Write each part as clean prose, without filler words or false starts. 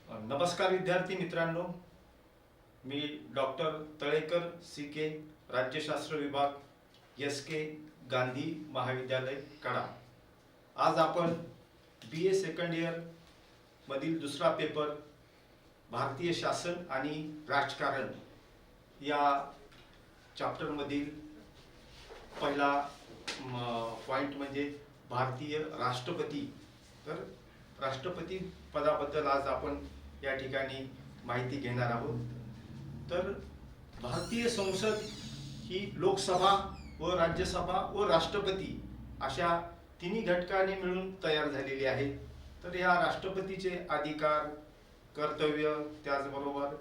नमस्कार विद्यार्थी मित्रांनो, मी डॉक्टर तळेकर CK, राज्यशास्त्र विभाग SK गांधी महाविद्यालय कडा। आज आपण BA सेकंड इयर मधील दुसरा पेपर भारतीय शासन आणि राजकारण या चॅप्टर मधील पहिला पॉइंट म्हणजे भारतीय राष्ट्रपती। तर राष्ट्रपती पदाबद्दल आज आपण या ठिकाणी माहिती घेणार आहोत। तर भारतीय संसद ही लोकसभा व राज्यसभा व राष्ट्रपती अशा तिन्ही घटकांनी मिळून तयार झालेली आहे। तर या राष्ट्रपतीचे अधिकार, कर्तव्य, त्याचबरोबर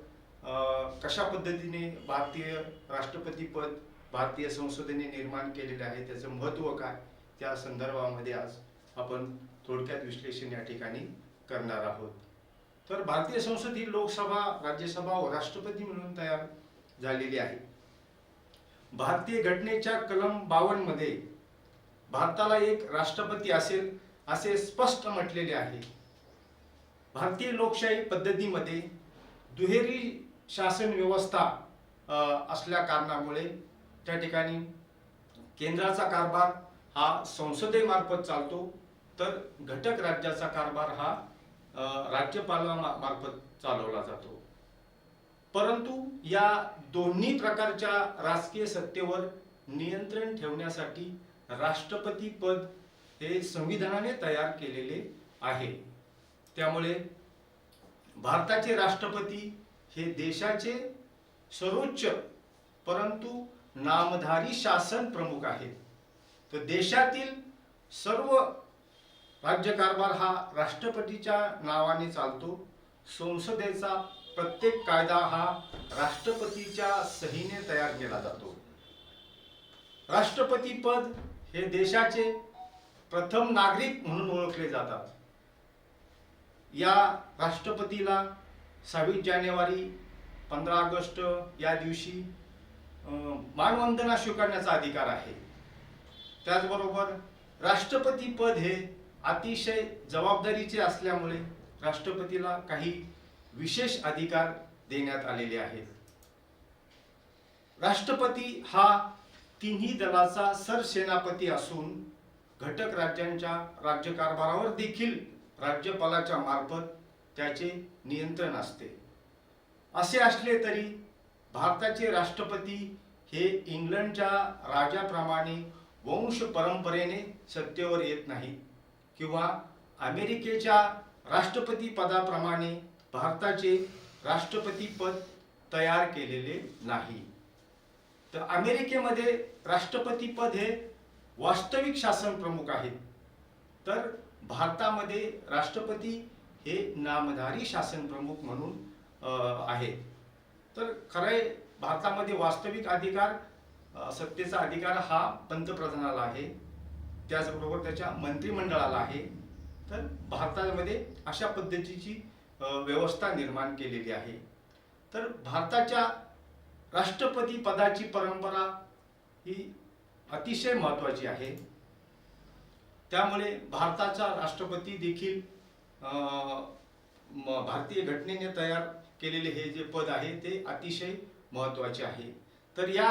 कशा पद्धतीने भारतीय राष्ट्रपती पद भारतीय संसदेने निर्माण केलेले आहे, त्याचं महत्त्व काय, त्या संदर्भामध्ये आज आपण थोडक्यात विश्लेषण या ठिकाणी करणार आहोत। तर भारतीय संसद ही लोकसभा, राज्यसभा व राष्ट्रपती मिळून तयार झालेली आहे। भारतीय घटनेच्या कलम 52 मध्ये भारताला एक राष्ट्रपती असेल असे स्पष्ट म्हटलेले आहे। भारतीय लोकशाही पद्धतीमध्ये दुहेरी शासन व्यवस्था असल्या कारणामुळे त्या ठिकाणी केंद्राचा कारभार हा संसदेमार्फत चालतो, तर घटक राज्याचा कारभार हा राज्यपालामार्फत चालवला जातो। परंतु या दोन्ही प्रकारच्या राजकीय सत्तेवर नियंत्रण ठेवण्यासाठी राष्ट्रपती पद हे संविधानाने तयार केलेले आहे। त्यामुळे भारताचे राष्ट्रपती हे देशाचे सर्वोच्च परंतु नामधारी शासन प्रमुख आहेत। तर देशातील सर्व राज्यकारभार हा राष्ट्रपतीच्या नावाने चालतो। संसदेचा प्रत्येक कायदा हा राष्ट्रपतीच्या सहीने तयार केला जातो। राष्ट्रपती पद हे देशाचे प्रथम नागरिक म्हणून ओळखले जातात। या राष्ट्रपतीला 26 जानेवारी 15 ऑगस्ट या दिवशी मानवंदना स्वीकारण्याचा अधिकार आहे। त्याचबरोबर राष्ट्रपती पद हे अतिशय जबाबदारीचे असल्यामुळे राष्ट्रपतीला काही विशेष अधिकार देण्यात आलेले आहेत। राष्ट्रपती हा तिन्ही दलाचा सरसेनापती असून घटक राज्यांच्या राज्यकारभारावर देखील राज्यपालाच्या मार्फत त्याचे नियंत्रण असते। असे असले तरी भारताचे राष्ट्रपती हे इंग्लंडच्या राजाप्रमाणे वंश परंपरेने सत्तेवर येत नाही किंवा अमेरिकेच्या राष्ट्रपती पदाप्रमाणे भारताचे राष्ट्रपती पद तयार केलेले नाही। तर अमेरिकेमध्ये राष्ट्रपती पद हे वास्तविक शासन प्रमुख आहेत, तर भारतामध्ये राष्ट्रपती हे नामधारी शासन प्रमुख म्हणून आहेत। तर खरे भारतामध्ये वास्तविक अधिकार, सत्तेचा अधिकार हा पंतप्रधानाला आहे, त्याचबरोबर त्याच्या मंत्रिमंडळाला आहे। तर भारतामध्ये अशा पद्धतीची व्यवस्था निर्माण केलेली आहे। तर भारताच्या राष्ट्रपती पदाची परंपरा ही अतिशय महत्त्वाची आहे। त्यामुळे भारताचा राष्ट्रपती देखील भारतीय घटनेने तयार केलेले हे जे पद आहे ते अतिशय महत्त्वाचे आहे। तर या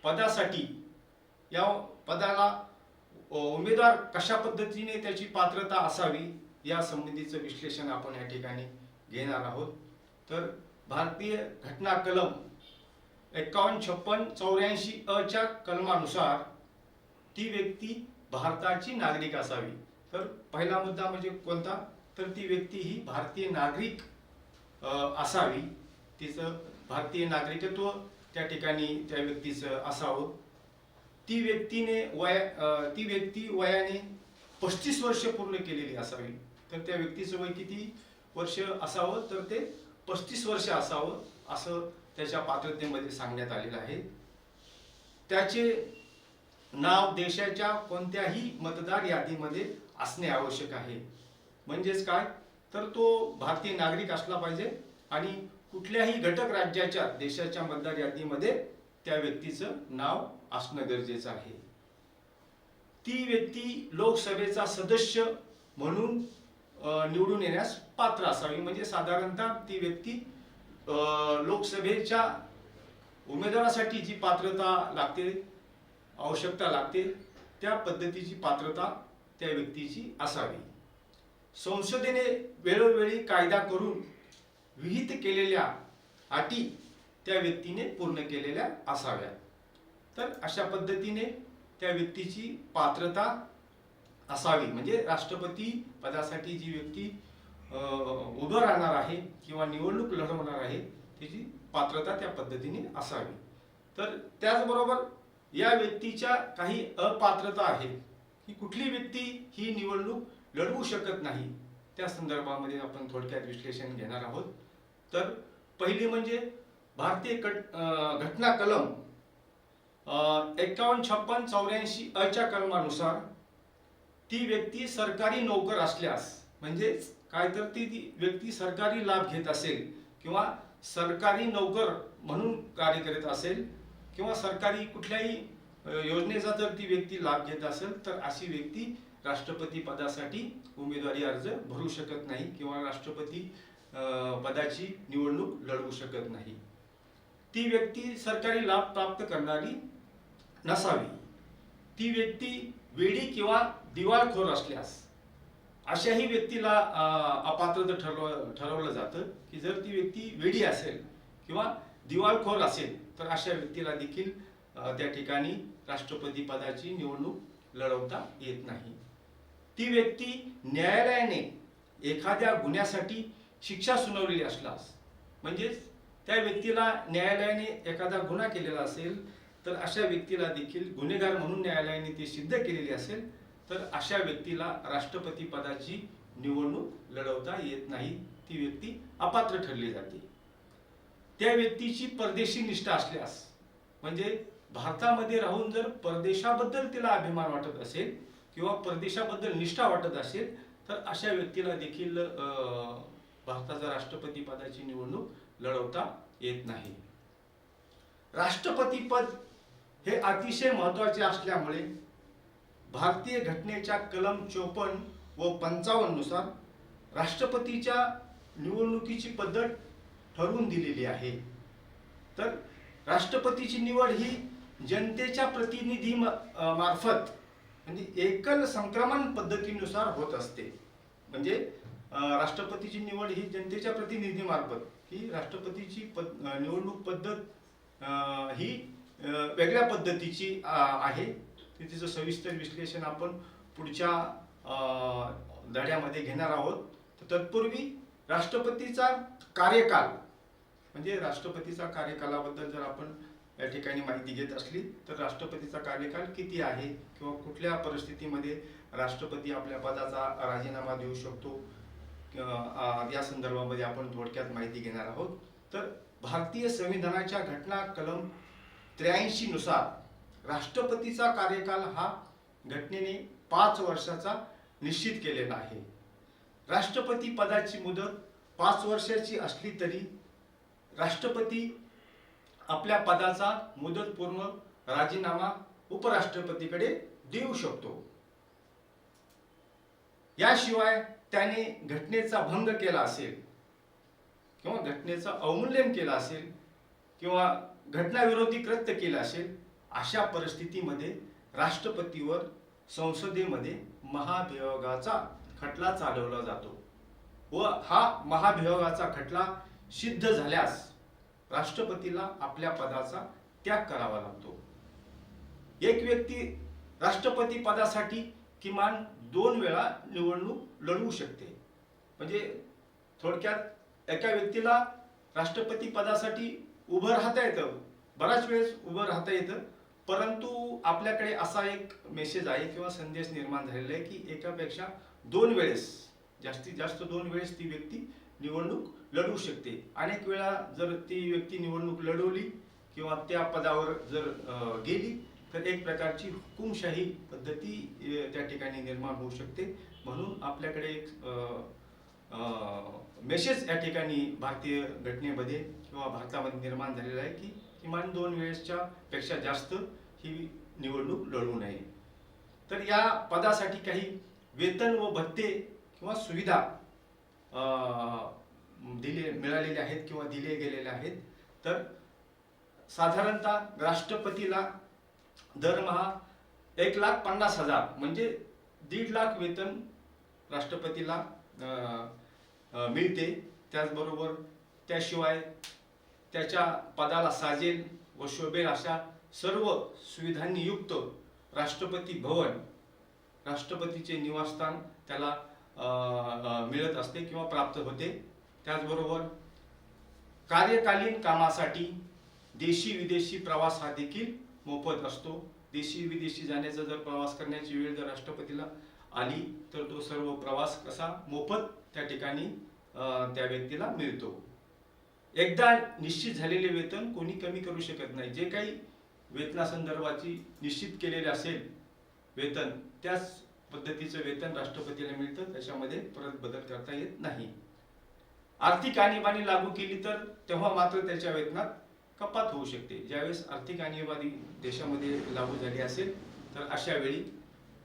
पदासाठी, या पदाला उमेदवार कशा पद्धतीने त्याची पात्रता असावी या संबंधीचं विश्लेषण आपण या ठिकाणी घेणार आहोत। तर भारतीय घटना कलम 51, 56, 84 अ च्या कलमानुसार ती व्यक्ती भारताची नागरिक असावी। तर पहिला मुद्दा म्हणजे कोणता, तर ती व्यक्ती ही भारतीय नागरिक असावी, तिचं भारतीय नागरिकत्व त्या ठिकाणी त्या व्यक्तीचं असावं। ती व्यक्ती वयाने 35 वर्ष पूर्ण केलेली असावी। तर त्या व्यक्तीचं वय किती वर्ष असावं, तर ते 35 वर्ष असावं असं त्याच्या पात्रतेमध्ये सांगण्यात आलेलं आहे। त्याचे नाव देशाच्या कोणत्याही मतदार यादीमध्ये असणे आवश्यक आहे। म्हणजेच काय, तर तो भारतीय नागरिक असला पाहिजे आणि कुठल्याही घटक राज्याच्या देशाच्या मतदार यादीमध्ये त्या व्यक्तीचं नाव असणं गरजेचं आहे। ती व्यक्ती लोकसभेचा सदस्य म्हणून निवडून येण्यास पात्र असावी. म्हणजे साधारणतः ती व्यक्ती लोकसभेच्या उमेदवारासाठी जी पात्रता लागते, आवश्यकता लागते, त्या पद्धतीची पात्रता त्या व्यक्तीची असावी. संसदेने वेळोवेळी कायदा करून विहित केलेल्या अटी त्या व्यक्तीने पूर्ण केलेल्या असाव्या. तर अशा पद्धतीने त्या व्यक्तीची पात्रता असावी. म्हणजे राष्ट्रपती पदासाठी जी व्यक्ती उभं राहणार आहे किंवा निवडणूक लढवणार आहे त्याची पात्रता त्या पद्धतीने असावी. तर त्याचबरोबर या व्यक्तीच्या काही अपात्रता आहेत की कुठली व्यक्ती ही निवडणूक लढवू शकत नाही, त्या संदर्भामध्ये आपण थोडक्यात विश्लेषण घेणार आहोत. तर पहिली म्हणजे भारतीय घटना कलम 51, 56, 84 अच्या कलमानुसार ती व्यक्ती सरकारी नोकर असल्यास, म्हणजे काय तर ती व्यक्ती सरकारी लाभ घेत असेल किंवा सरकारी नोकर म्हणून कार्य करत असेल किंवा सरकारी कुठल्याही योजनेचा जर ती व्यक्ती लाभ घेत असेल तर अशी व्यक्ती राष्ट्रपती पदासाठी उमेदवारी अर्ज भरू शकत नाही किंवा राष्ट्रपती पदाची निवडणूक लढवू शकत नाही. ती व्यक्ती सरकारी लाभ प्राप्त करणारी नसावी. ती व्यक्ती वेडी किंवा दिवाळखोर असल्यास अशाही व्यक्तीला अपात्र ठरवलं जातं की जर ती व्यक्ती वेडी असेल किंवा दिवाळखोर असेल तर अशा व्यक्तीला देखील त्या ठिकाणी राष्ट्रपती पदाची निवडणूक लढवता येत नाही. ती व्यक्ती न्यायालयाने एखाद्या गुन्ह्यासाठी शिक्षा सुनावलेली असल्यास, म्हणजेच त्या व्यक्तीला न्यायालयाने एखादा गुन्हा केलेला असेल तर अशा व्यक्तीला देखील गुन्हेगार म्हणून न्यायालयाने ते सिद्ध केलेले असेल तर अशा व्यक्तीला राष्ट्रपती पदाची निवडणूक लढवता येत नाही. ती व्यक्ती अपात्र ठरली जाते. त्या व्यक्तीची परदेशी निष्ठा असल्यास, म्हणजे भारतामध्ये राहून जर परदेशाबद्दल तिला अभिमान वाटत असेल किंवा परदेशाबद्दल निष्ठा वाटत असेल तर अशा व्यक्तीला देखील भारताच्या राष्ट्रपती पदाची निवडणूक लढवता येत नाही. राष्ट्रपती पद हे अतिशय महत्त्वाचे असल्यामुळे भारतीय घटनेच्या कलम 54 व 55 नुसार राष्ट्रपतीच्या निवडणुकीची पद्धत ठरवून दिलेली आहे. तर राष्ट्रपतीची निवड ही जनतेच्या प्रतिनिधी मार्फत, म्हणजे एकल संक्रमण पद्धतीनुसार होत असते. म्हणजे राष्ट्रपतीची निवड ही जनतेच्या प्रतिनिधी मार्फत, ही राष्ट्रपतीची निवडणूक पद्धत ही वेगळ्या पद्धतीची आहे. तिचं सविस्तर विश्लेषण आपण पुढच्या धड्यामध्ये घेणार आहोत. तत्पूर्वी राष्ट्रपतीचा कार्यकाल, म्हणजे राष्ट्रपतीचा कार्यकालाबद्दल जर आपण या ठिकाणी माहिती घेत असली तर राष्ट्रपतीचा कार्यकाल किती आहे किंवा कुठल्या परिस्थितीमध्ये राष्ट्रपती आपल्या पदाचा राजीनामा देऊ शकतो या संदर्भामध्ये आपण थोडक्यात माहिती घेणार आहोत. तर भारतीय संविधानाच्या घटना कलम 83 नुसार राष्ट्रपतीचा कार्यकाल हा घटनेने 5 वर्षाचा निश्चित केलेला आहे. राष्ट्रपती पदाची मुदत 5 वर्षाची असली तरी राष्ट्रपती आपल्या पदाचा मुदतपूर्व राजीनामा उपराष्ट्रपतीकडे देऊ शकतो. याशिवाय त्याने घटनेचा भंग केला असेल किंवा घटनेचं अवमूल्यन केलं असेल किंवा घटनाविरोधी कृत्य केलं असेल, अशा परिस्थितीमध्ये राष्ट्रपतीवर संसदेमध्ये महाभियोगाचा खटला चालवला जातो व हा महाभियोगाचा खटला सिद्ध झाल्यास राष्ट्रपतीला आपल्या पदाचा त्याग करावा लागतो. एक व्यक्ती राष्ट्रपती पदासाठी किमान 2 वेळा निवडणूक लढवू शकते. म्हणजे थोडक्यात एका व्यक्तीला राष्ट्रपती पदासाठी उभं राहता येतं, बराच वेळेस उभं राहता येतं, परंतु आपल्याकडे असा एक मेसेज आहे किंवा संदेश निर्माण झालेला आहे की एकापेक्षा 2 वेळेस, जास्तीत जास्त 2 वेळेस ती व्यक्ती निवडणूक लढवू शकते. अनेक वेळा जर ती व्यक्ती निवडणूक लढवली किंवा त्या पदावर जर गेली तर एक प्रकारची हुकुमशाही पद्धती त्या ठिकाणी निर्माण होऊ शकते. म्हणून आपल्याकडे एक मेसेज या ठिकाणी भारतीय घटनेमध्ये किंवा भारतामध्ये निर्माण झालेला आहे की किमान 2 वेळेसच्या पेक्षा जास्त ही निवडणूक लढवू नये. तर या पदासाठी काही वेतन व भत्ते किंवा सुविधा मिळालेल्या आहेत किंवा दिले गेलेले आहेत। तर साधारणतः राष्ट्रपतीला दरमहा 1,50,000 म्हणजे 1.5 लाख वेतन राष्ट्रपतीला मिळते। त्याचबरोबर त्याशिवाय त्याच्या पदाला साजेल व शोभेल अशा सर्व सुविधांनी युक्त राष्ट्रपती भवन, राष्ट्रपतीचे निवासस्थान त्याला मिळत असते किंवा प्राप्त होते। त्याचबरोबर कार्यकालीन कामासाठी देशी विदेशी प्रवास हा देखील मोफत असतो। देशी विदेशी जाण्याचा जर प्रवास करण्याची वेळ जर राष्ट्रपतीला आली तर तो सर्व प्रवास कसा मोफत त्या ठिकाणी त्या व्यक्तीला मिळतो। एकदा निश्चित झालेले वेतन कोणी कमी करू शकत नाही। जे काही वेतनासंदर्भाची निश्चित केलेले असेल वेतन, त्याच पद्धतीचं वेतन राष्ट्रपतीला मिळतं, त्याच्यामध्ये परत बदल करता येत नाही। आर्थिक आणीबाणी लागू केली तर तेव्हा मात्र त्याच्या वेतनात कपात होऊ शकते। ज्यावेळेस आर्थिक आणीबाणी देशामध्ये लागू झाली असेल तर अशा वेळी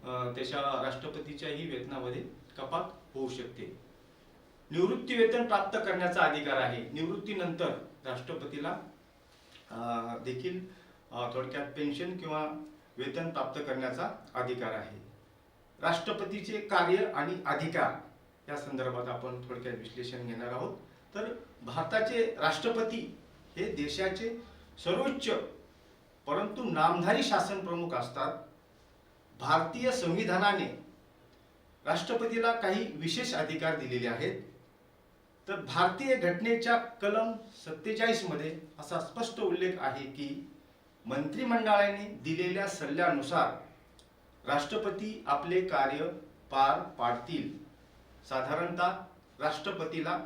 त्याच्या राष्ट्रपतीच्याही वेतनामध्ये कपात होऊ शकते। निवृत्ती वेतन प्राप्त करण्याचा अधिकार आहे। निवृत्तीनंतर राष्ट्रपतीला देखील थोडक्यात पेन्शन किंवा वेतन प्राप्त करण्याचा अधिकार आहे। राष्ट्रपतीचे कार्य आणि अधिकार या संदर्भात आपण थोडक्यात विश्लेषण घेणार आहोत। तर भारताचे राष्ट्रपती हे देशाचे सर्वोच्च परंतु नामधारी शासन प्रमुख असतात। भारतीय संविधानाने राष्ट्रपतीला काही विशेष अधिकार दिलेले आहेत। तर भारतीय घटनेच्या कलम 47 मध्ये असा स्पष्ट उल्लेख आहे की मंत्रिमंडळाने दिलेल्या सल्ल्यानुसार राष्ट्रपती आपले कार्य पार पाडतील। साधारणतः राष्ट्रपतीला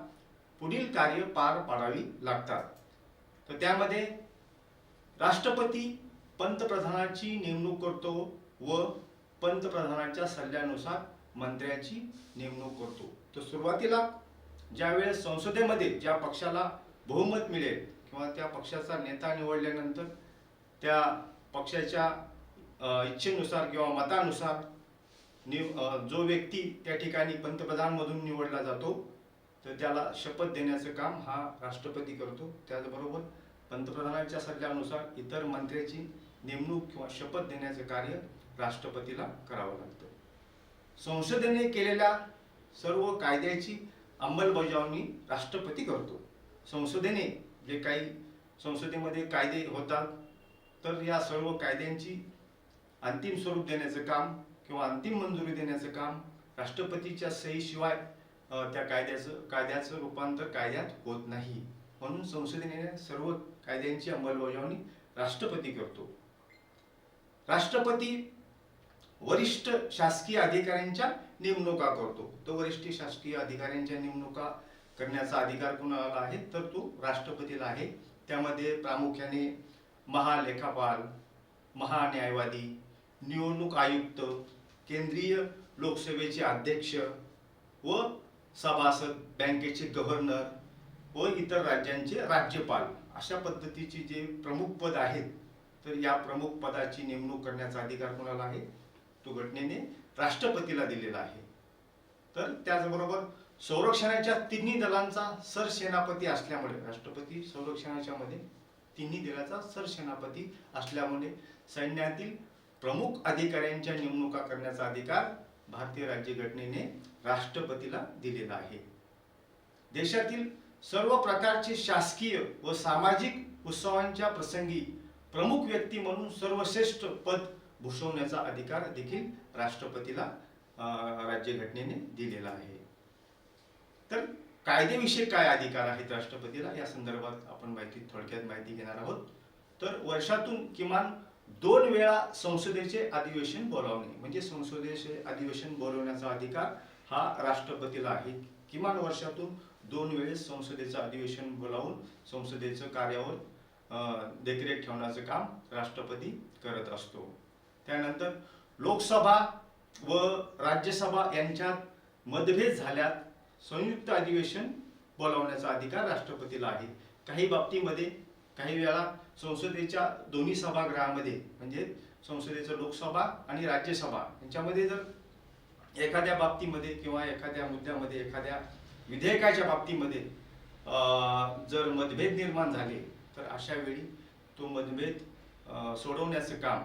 पुढील कार्य पार पाडावी लागतात। तर त्यामध्ये राष्ट्रपती पंतप्रधानाची नेमणूक करतो व पंतप्रधानाच्या सल्ल्यानुसार मंत्र्याची नेमणूक करतो। तर सुरुवातीला ज्यावेळेस संसदेमध्ये ज्या पक्षाला बहुमत मिळेल किंवा त्या पक्षाचा नेता निवडल्यानंतर त्या पक्षाच्या इच्छेनुसार किंवा मतानुसार जो व्यक्ती त्या ठिकाणी पंतप्रधान मधून निवडला जातो तर त्याला शपथ देण्याचे काम हा राष्ट्रपती करतो। त्याचबरोबर पंतप्रधानाच्या सल्ल्यानुसार इतर मंत्र्याची नेमणूक किंवा शपथ देण्याचे कार्य राष्ट्रपतीला करावं लागतं। संसदेने केलेल्या सर्व कायद्याची अंमलबजावणी राष्ट्रपती करतो। संसदेने जे काही संसदेमध्ये कायदे होतात तर या सर्व कायद्यांची अंतिम स्वरूप देण्याचे काम किंवा अंतिम मंजुरी देण्याचे काम राष्ट्रपतीच्या सहीशिवाय त्या कायद्याचं रूपांतर कायद्यात होत नाही। म्हणून संसदेने सर्व कायद्यांची अंमलबजावणी राष्ट्रपती करतो। राष्ट्रपती वरिष्ठ शासकीय अधिकाऱ्यांच्या नेमणुका करतो। तो वरिष्ठ शासकीय अधिकाऱ्यांच्या नेमणुका करण्याचा अधिकार कोणाला आहे तर तो राष्ट्रपतीला आहे। त्यामध्ये प्रामुख्याने महालेखापाल, महान्यायवादी, निवडणूक आयुक्त, केंद्रीय लोकसेवेचे अध्यक्ष व सभासद, बँकेचे गव्हर्नर व इतर राज्यांचे राज्यपाल अशा पद्धतीचे जे प्रमुख पद आहेत तर या प्रमुख पदाची नेमणूक करण्याचा अधिकार कोणाला आहे तो घटनेने राष्ट्रपतीला दिलेला आहे। तर त्याचबरोबर संरक्षणाच्या तिन्ही दलांचा सरसेनापती असल्यामुळे राष्ट्रपती संरक्षणाच्या मध्ये तिन्ही दलाचा सरसेनापती असल्यामुळे सैन्यातील प्रमुख अधिकाऱ्यांच्या नेमणुका करण्याचा अधिकार भारतीय राज्यघटनेने राष्ट्रपतीला दिलेला आहे। देशातील सर्व प्रकारचे शासकीय व सामाजिक उत्सवांच्या प्रसंगी प्रमुख व्यक्ती म्हणून सर्वश्रेष्ठ पद भूषवण्याचा अधिकार देखील राष्ट्रपतीला राज्यघटनेने दिलेला आहे। तर कायदेविषयक काय अधिकार आहेत राष्ट्रपतीला या संदर्भात आपण थोडक्यात माहिती घेणार आहोत। तर वर्षातून किमान 2 वेळा संसदेचे अधिवेशन बोलावणे म्हणजे संसदेचे अधिवेशन बोलवण्याचा अधिकार हा राष्ट्रपतीला आहे। किमान वर्षातून 2 वेळेस संसदेचे अधिवेशन बोलावून संसदेच्या कार्यावर देखरेख ठेवण्याचे काम राष्ट्रपती करत असतो। त्यानंतर लोकसभा व राज्यसभा यांच्यात मतभेद झाल्यास संयुक्त अधिवेशन बोलावण्याचा अधिकार राष्ट्रपतीला आहे। काही बाबतीमध्ये काही वेळा संसदेच्या दोन्ही सभागृहामध्ये म्हणजे संसदेच्या लोकसभा आणि राज्यसभा यांच्यामध्ये जर एखाद्या बाबतीमध्ये किंवा एखाद्या मुद्द्यामध्ये, एखाद्या विधेयकाच्या बाबतीमध्ये जर मतभेद निर्माण झाले तर अशा वेळी तो मतभेद सोडवण्याचं काम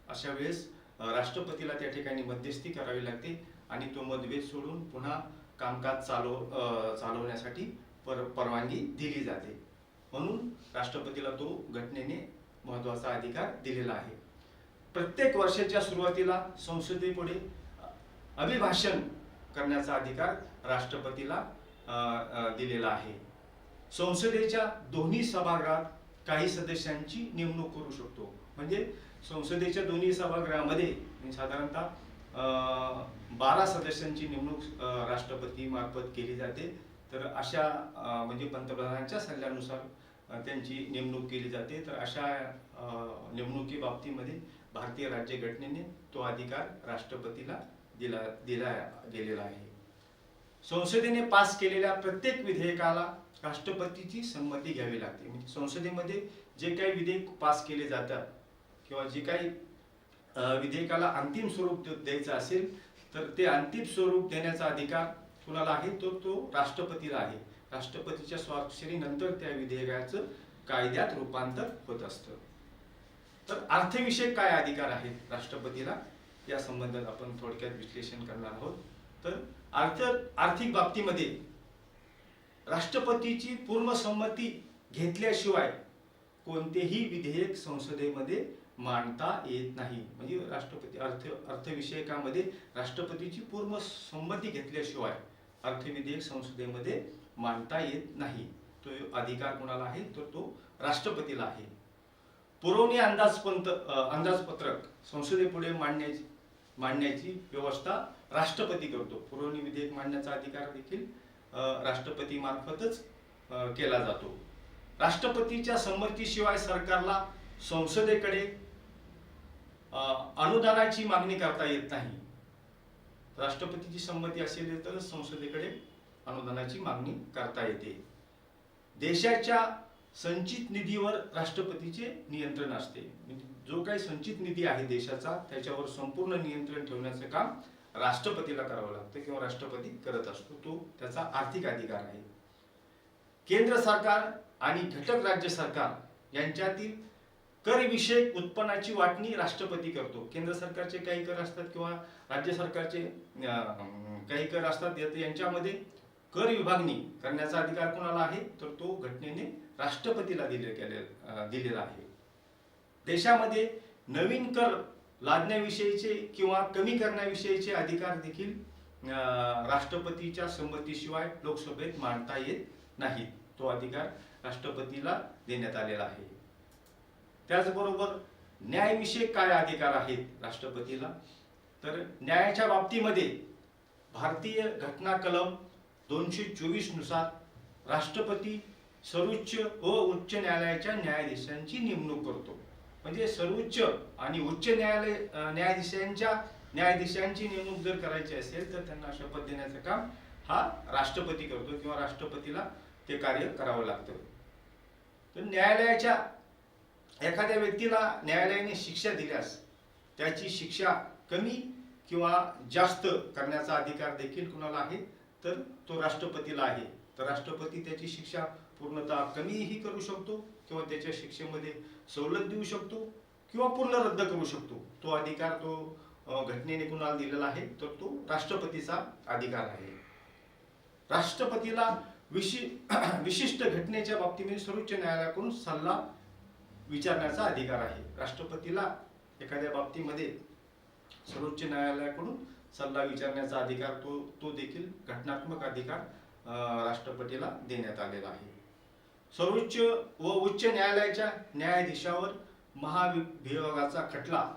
अशा वेळेस राष्ट्रपतीला त्या ठिकाणी मध्यस्थी करावी लागते आणि तो मतभेद सोडून पुन्हा कामकाज चालवण्यासाठी परवानगी दिली जाते. म्हणून राष्ट्रपतीला तो घटनेने महत्त्वाचा अधिकार दिलेला आहे. प्रत्येक वर्षाच्या सुरुवातीला संसदेपुढे अभिभाषण करण्याचा अधिकार राष्ट्रपतीला दिलेला आहे. संसदेच्या दोन्ही सभागृहात काही सदस्यांची नेमणूक करू शकतो. म्हणजे संसदेच्या दोन्ही सभागृहामध्ये साधारणतः 12 सदस्यांची नेमणूक राष्ट्रपती मार्फत केली जाते. तर अशा म्हणजे पंतप्रधानांच्या सल्ल्यानुसार त्यांची नेमणूक केली जाते. तर अशा नेमणुकी बाबतीमध्ये भारतीय राज्यघटनेने तो अधिकार राष्ट्रपतीला दिला गेलेला आहे. संसदेने पास केलेल्या प्रत्येक विधेयकाला राष्ट्रपतीची संमती घ्यावी लागते. म्हणजे संसदेमध्ये जे काही विधेयक पास केले जातात किंवा जे काही विधेयकाला अंतिम स्वरूप द्यायचं असेल तर ते अंतिम स्वरूप देण्याचा अधिकार कुणाला आहे तर तो राष्ट्रपतीला आहे. राष्ट्रपतीच्या स्वाक्षरीनंतर त्या विधेयकाचं कायद्यात रूपांतर होत असतं. तर अर्थविषयक काय अधिकार आहेत राष्ट्रपतीला या संबंधात आपण थोडक्यात विश्लेषण करणार आहोत. तर आर्थिक बाबतीमध्ये राष्ट्रपतीची पूर्ण संमती घेतल्याशिवाय कोणतेही विधेयक संसदेमध्ये मांडता येत नाही. म्हणजे राष्ट्रपती अर्थविषयकामध्ये राष्ट्रपतीची पूर्ण संमती घेतल्याशिवाय अर्थविधेयक संसदेमध्ये मांडता येत नाही. तो अधिकार कोणाला आहे तर तो राष्ट्रपतीला आहे. पुरवणी अंदाजपत्रक संसदेपुढे मांडण्याची व्यवस्था राष्ट्रपती करतो. पुरवणी विधेयक मांडण्याचा अधिकार देखील राष्ट्रपती मार्फतच केला जातो. राष्ट्रपतीच्या संमतीशिवाय सरकारला संसदेकडे अनुदानाची मागणी करता येत नाही. राष्ट्रपतीची संमती असेल तर संसदेकडे अनुदानाची मागणी करता येते. देशाच्या संचित निधीवर राष्ट्रपतीचे नियंत्रण असते. जो काही संचित निधी आहे देशाचा त्याच्यावर संपूर्ण नियंत्रण ठेवण्याचं काम राष्ट्रपतीला करावं लागतं किंवा राष्ट्रपती करत असतो. तो त्याचा आर्थिक अधिकार आहे. केंद्र सरकार आणि घटक राज्य सरकार यांच्यातील कर विषयक उत्पन्नाची वाटणी राष्ट्रपती करतो. केंद्र सरकारचे काही कर असतात किंवा राज्य सरकारचे काही कर असतात. यांच्यामध्ये कर विभागणी करण्याचा अधिकार कोणाला आहे तर तो घटनेने राष्ट्रपतीला दिलेला आहे. देशामध्ये नवीन कर लादण्याविषयीचे किंवा कमी करण्याविषयीचे अधिकार देखील राष्ट्रपतीच्या संमतीशिवाय लोकसभेत मांडता येत नाहीत. तो अधिकार राष्ट्रपतीला देण्यात आलेला आहे. त्याचबरोबर न्यायविषयक काय अधिकार आहेत राष्ट्रपतीला तर न्यायाच्या बाबतीमध्ये भारतीय घटना कलम 224 नुसार राष्ट्रपती सर्वोच्च व उच्च न्यायालयाच्या न्यायाधीशांची नेमणूक करतो. म्हणजे सर्वोच्च आणि उच्च न्यायाधीशांची नेमणूक जर करायची असेल तर त्यांना शपथ देण्याचं काम हा राष्ट्रपती करतो किंवा राष्ट्रपतीला ते कार्य करावं लागतं. तर न्यायालयाच्या एखाद्या व्यक्तीला न्यायालयाने शिक्षा दिल्यास त्याची शिक्षा कमी किंवा जास्त करण्याचा अधिकार देखील कुणाला आहे तर तो राष्ट्रपतीला आहे. तर राष्ट्रपती त्याची शिक्षा पूर्णतः कमीही करू शकतो किंवा त्याच्या शिक्षेमध्ये सवलत देऊ शकतो किंवा पूर्ण रद्द करू शकतो. तो अधिकार तो घटनेने कुणाला दिलेला आहे तर तो राष्ट्रपतीचा अधिकार आहे. राष्ट्रपतीला विशिष्ट घटनेच्या बाबतीमध्ये सर्वोच्च न्यायालयाकडून सल्ला विचारण्याचा अधिकार आहे. राष्ट्रपतीला एखाद्या बाबतीमध्ये सर्वोच्च न्यायालयाकडून सल्ला विचारण्याचा अधिकार तो देखील घटनात्मक अधिकार राष्ट्रपतीला देण्यात आलेला आहे. सर्वोच्च व उच्च न्यायालयाच्या न्यायाधीशावर महाभियोगाचा खटला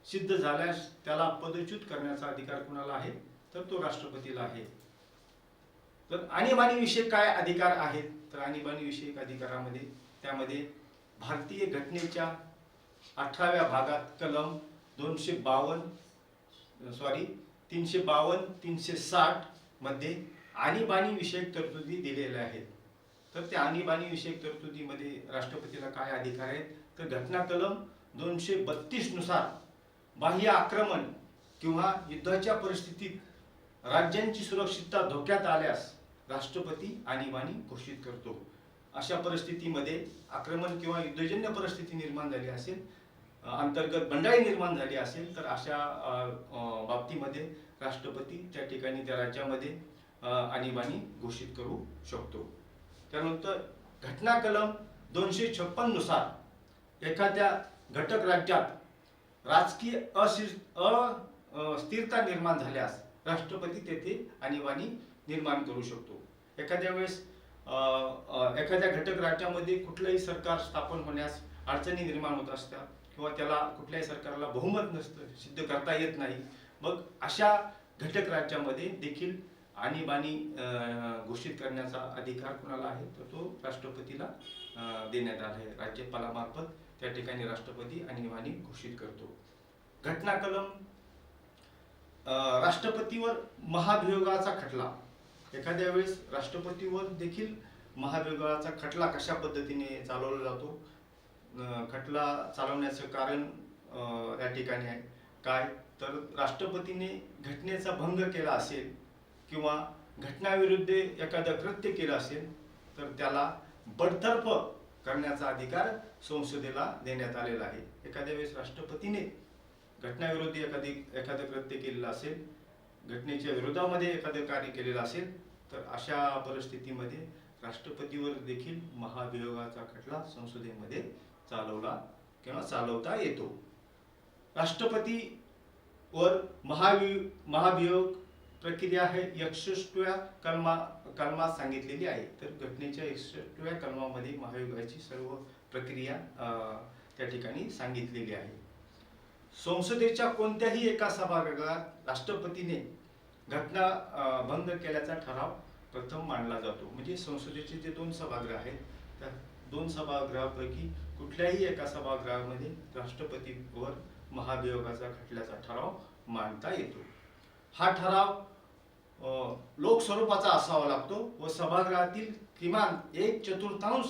सिद्ध झाल्यास त्याला पदच्युत करण्याचा अधिकार कुणाला आहे तर तो राष्ट्रपतीला आहे. तर आणीबाणी विषयक काय अधिकार आहेत तर आणीबाणी विषयक अधिकारामध्ये त्यामध्ये भारतीय घटनेच्या 18व्या भागात कलम 352-360 मध्ये आणीबाणी विषयक तरतुदी दिलेल्या आहेत. तर त्या आणीबाणी विषयक तरतुदीमध्ये राष्ट्रपतीला काय अधिकार आहेत तर घटना कलम 232 नुसार बाह्य आक्रमण किंवा युद्धाच्या परिस्थितीत राज्यांची सुरक्षितता धोक्यात आल्यास राष्ट्रपती आणीबाणी घोषित करतो. अशा परिस्थितीमध्ये आक्रमण किंवा युद्धजन्य परिस्थिती निर्माण झाली असेल, अंतर्गत बंडाळी निर्माण झाली असेल, तर अशा बाबतीमध्ये राष्ट्रपती त्या ठिकाणी त्या राज्यामध्ये आणीबाणी घोषित करू शकतो. त्यानंतर घटना कलम 256 नुसार एखाद्या घटक राज्यात राजकीय अस्थिरता निर्माण झाल्यास राष्ट्रपती तेथे आणीबाणी निर्माण करू शकतो. एखाद्या वेळेस एखाद्या घटक राज्यामध्ये कुठलंही सरकार स्थापन होण्यास अडचणी निर्माण होत असतात किंवा त्याला कुठल्याही सरकारला बहुमत नसतं, सिद्ध करता येत नाही, मग अशा घटक राज्यामध्ये देखील आणीबाणी घोषित करण्याचा अधिकार कुणाला आहे, तर तो राष्ट्रपतीला देण्यात आला आहे. राज्यपालामार्फत त्या ठिकाणी राष्ट्रपती आणीबाणी घोषित करतो. घटना कलम राष्ट्रपतीवर महाभियोगाचा खटला. एखाद्या वेळेस राष्ट्रपतीवर देखील महाभियोगाचा खटला कशा पद्धतीने चालवला जातो, खटला चालवण्याचं कारण या ठिकाणी आहे काय, तर राष्ट्रपतीने घटनेचा भंग केला असेल किंवा घटनाविरुद्ध एखादं कृत्य केलं असेल तर त्याला बडतर्फ करण्याचा अधिकार संसदेला देण्यात आलेला आहे. एखाद्या वेळेस राष्ट्रपतीने घटनाविरोधी एखादं कृत्य केलेलं असेल, घटनेच्या विरोधामध्ये एखादं कार्य केलेलं असेल, तर अशा परिस्थितीमध्ये राष्ट्रपतीवर देखील महाभियोगाचा खटला संसदेमध्ये चालवला किंवा चालवता येतो. राष्ट्रपतीवर महाभियोग प्रक्रिया हे 61व्या कलमात सांगितलेली आहे. तर घटनेच्या 61व्या कलमामध्ये महाभियोगाची सर्व प्रक्रिया त्या ठिकाणी सांगितलेली आहे. संसदेच्या कोणत्याही एका सभागृहात राष्ट्रपतीने घटना भंग केल्याचा ठराव प्रथम मांडला जातो. म्हणजे संसदेचे जे 2 सभागृह आहेत त्या 2 सभागृहापैकी कुठल्याही एका सभागृहामध्ये राष्ट्रपतीवर महाभियोगाचा खटल्याचा ठराव मांडता येतो. हा ठराव लोकस्वरूपाचा असावा लागतो व सभागृहातील किमान 1/4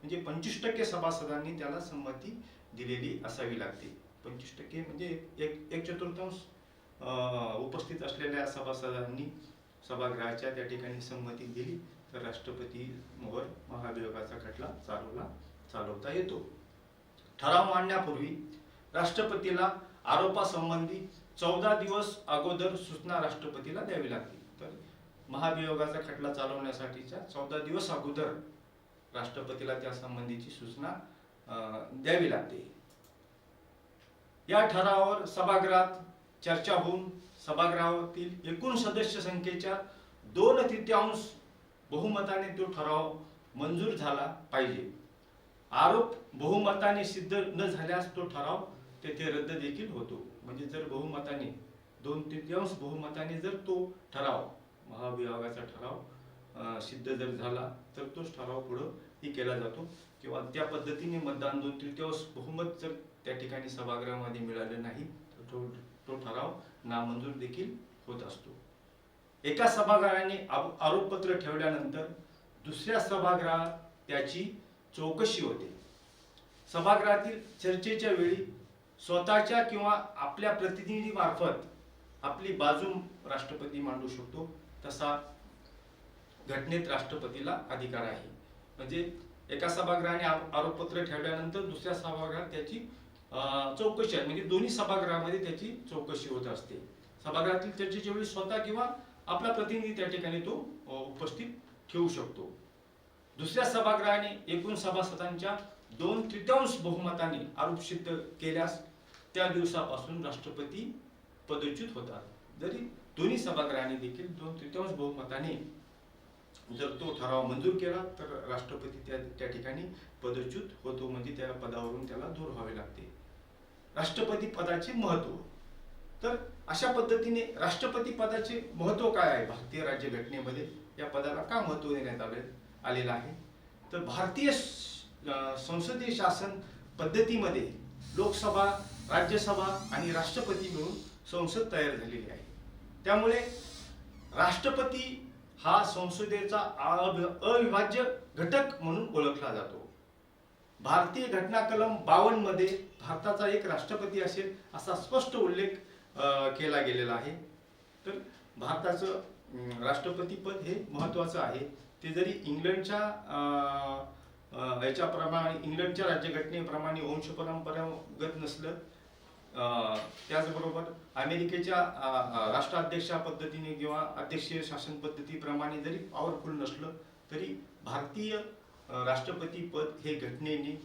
म्हणजे 25% सभासदांनी त्याला संमती दिलेली असावी लागते. 25% म्हणजे 1/4 उपस्थित असलेल्या सभासदांनी सभागृहाच्या त्या ठिकाणी संमती दिली तर राष्ट्रपतीवर महाभियोगाचा खटला चालवता येतो. ठराव मांडण्यापूर्वी राष्ट्रपतीला आरोपासंबंधी 14 दिवस अगोदर सूचना राष्ट्रपतीला द्यावी लागते. तर महाभियोगाचा खटला चालवण्यासाठीच्या 14 दिवस अगोदर राष्ट्रपतीला त्या संबंधीची सूचना द्यावी लागते. या ठरावावर सभागृहात चर्चा होऊन सभागृहातील एकूण सदस्य संख्येच्या 2/3 बहुमताने तो ठराव मंजूर झाला पाहिजे. आरोप बहुमताने सिद्ध न झाल्यास तो ठराव तेथे रद्द देखील होतो. म्हणजे जर बहुमताने 2/3 बहुमताने जर तो ठराव महाभियोगाचा ठराव सिद्ध जर झाला तर तोच ठराव पुढे केला जातो किंवा त्या पद्धतीने मतदान 2/3 बहुमत जर त्या ठिकाणी सभागृहामध्ये मिळालं नाही तर तो ठराव नामंजूर देखील होत असतो. एका सभागृहाने आरोपपत्र ठेवल्यानंतर दुसऱ्या सभागृहात त्याची चौकशी होते. सभागृहातील चर्चेच्या वेळी स्वतःच्या किंवा आपल्या प्रतिनिधीमार्फत आपली बाजू राष्ट्रपती मांडू शकतो. तसा घटनेत राष्ट्रपतीला अधिकार आहे. म्हणजे एका सभागृहाने आरोपपत्र ठेवल्यानंतर दुसऱ्या सभागृहात त्याची चौकशी आहे, म्हणजे दोन्ही सभागृहामध्ये त्याची चौकशी होत असते. सभागृहातील चर्चेच्या वेळी स्वतः किंवा आपला प्रतिनिधी त्या ठिकाणी तो उपस्थित ठेवू शकतो. दुसऱ्या सभागृहाने एकूण सभासदांच्या 2/3 बहुमताने आरोप सिद्ध केल्यास त्या दिवसापासून राष्ट्रपती पदच्युत होतात. जरी दोन्ही सभागृहाने देखील 2/3 बहुमताने जर तो ठराव मंजूर केला तर राष्ट्रपती त्या ठिकाणी पदच्युत होतो, म्हणजे त्या पदावरून त्याला दूर व्हावे लागते. राष्ट्रपती पदाचे महत्व. तर अशा पद्धतीने राष्ट्रपती पदाचे महत्व काय आहे भारतीय राज्यघटनेमध्ये, या पदाला का महत्व देण्यात आलेलं आहे, तर भारतीय संसदीय शासन पद्धतीमध्ये लोकसभा, राज्यसभा आणि राष्ट्रपती मिळून संसद तयार झालेली आहे. त्यामुळे राष्ट्रपती हा संसदेचा अविभाज्य घटक म्हणून ओळखला जातो. भारतीय घटना कलम 52 मध्ये भारताचा एक राष्ट्रपती असेल असा स्पष्ट उल्लेख केला गेलेला आहे. तर भारताचं राष्ट्रपती पद हे महत्त्वाचं आहे. ते जरी इंग्लंडच्या याच्याप्रमाणे, इंग्लंडच्या राज्यघटनेप्रमाणे वंशपरंपरागत नसलं, त्याचबरोबर अमेरिकेच्या राष्ट्राध्यक्षा पद्धतीने किंवा अध्यक्षीय शासन पद्धतीप्रमाणे जरी पॉवरफुल नसलं, तरी भारतीय राष्ट्रपती पद हे घटनेने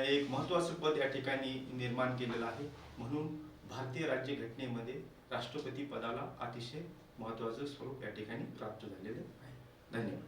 एक महत्त्वाचं पद या ठिकाणी निर्माण केलेलं आहे. म्हणून भारतीय राज्यघटनेमध्ये राष्ट्रपती पदाला अतिशय महत्त्वाचं स्वरूप या ठिकाणी प्राप्त झालेलं आहे. धन्यवाद.